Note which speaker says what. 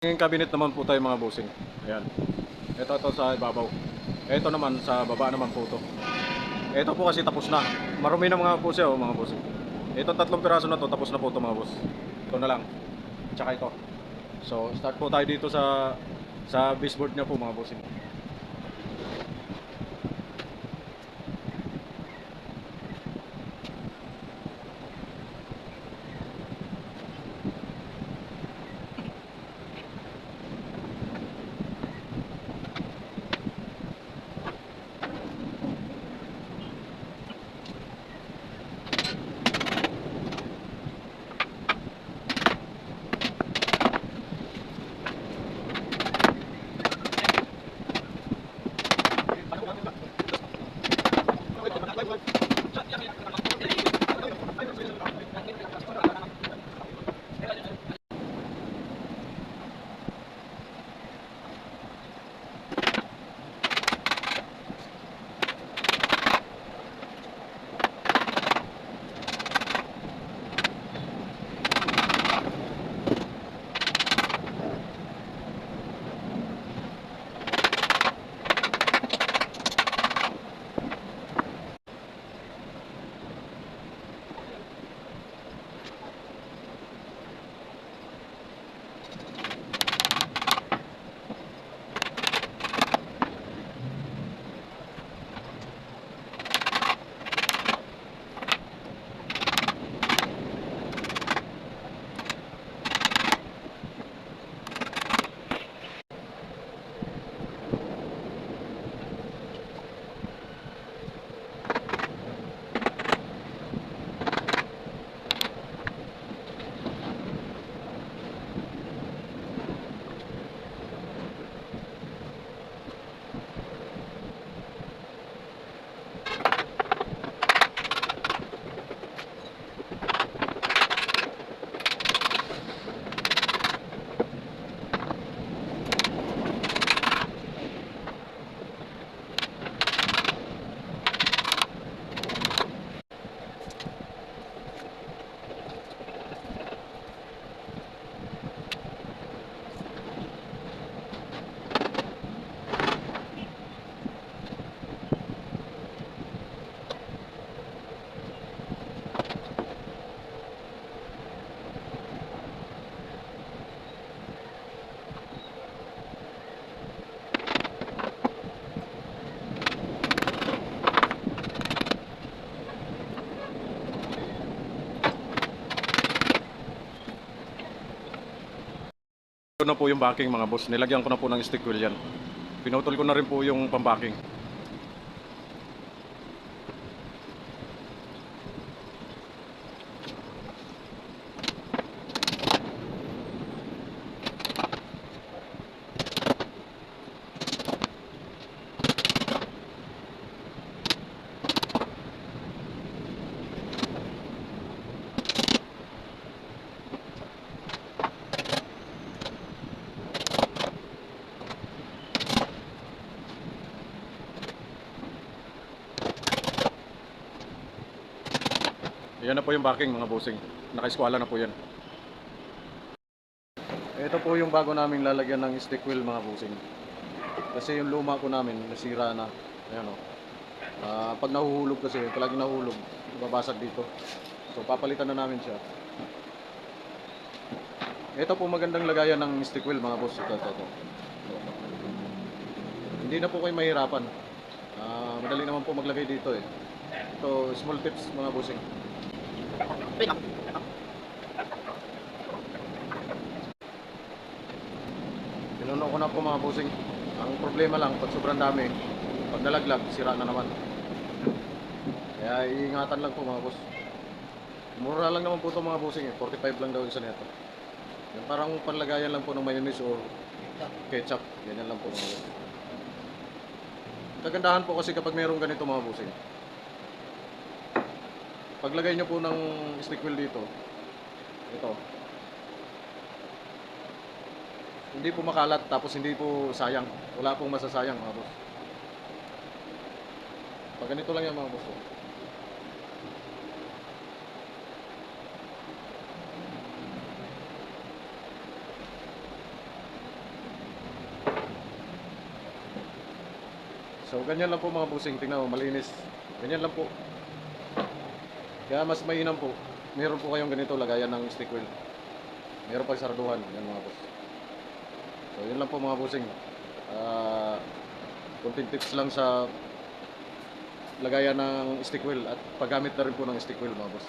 Speaker 1: Yung cabinet naman po tayo mga bossing. Ayan. Ito sa ibabaw. Ito naman sa baba naman po to. Ito po kasi tapos na. Marumi na mga po siya mga bossing. Ito tatlong piraso na to tapos na po to mga boss. Ito na lang. Tsaka ito. So start po tayo dito sa baseboard niya po mga bossing. Ito na po yung backing mga boss. Nilagyan ko na po ng stick wheel yan. Pinutol ko na rin po yung pambacking. Yan na po yung backing mga bossing. Naka-eskwala na po yan. Ito po yung bago naming lalagyan ng stick wheel mga bossing. Kasi yung luma ko namin nasira na. Ayan o. Pag nahuhulog kasi, palagi nahuhulog, babasag dito. So papalitan na namin siya. Ito po magandang lagayan ng stick wheel mga boss. Ito. Hindi na po kayo mahirapan. Madali naman po maglagay dito eh. Ito, small tips mga bossing. Pinuno ko na po mga bossing. Ang problema lang, pag sobrang dami, pag nalaglag, sira na naman. Kaya iingatan lang po mga boss. Mura lang naman po ito mga bossing eh. 45 lang daw isa nito. Yung parang panlagayan lang po ng mayonnaise o ketchup. Ganyan lang po mga boss. Kagandahan po kasi kapag mayroong ganito mga bossing. Paglagay nyo po ng stick wheel dito, ito, hindi po makalat tapos hindi po sayang. Wala pong masasayang mga boss. Pag ganito lang yan mga boss. So ganyan lang po mga bossing, tingnan mo, malinis. Ganyan lang po. Kaya mas mainam po, meron po kayong ganito lagayan ng stick wheel. Meron pang sarduhan, yan mga boss. So yun lang po mga bossing. Konting tips lang sa lagayan ng stick wheel at paggamit na rin po ng stick wheel mga boss.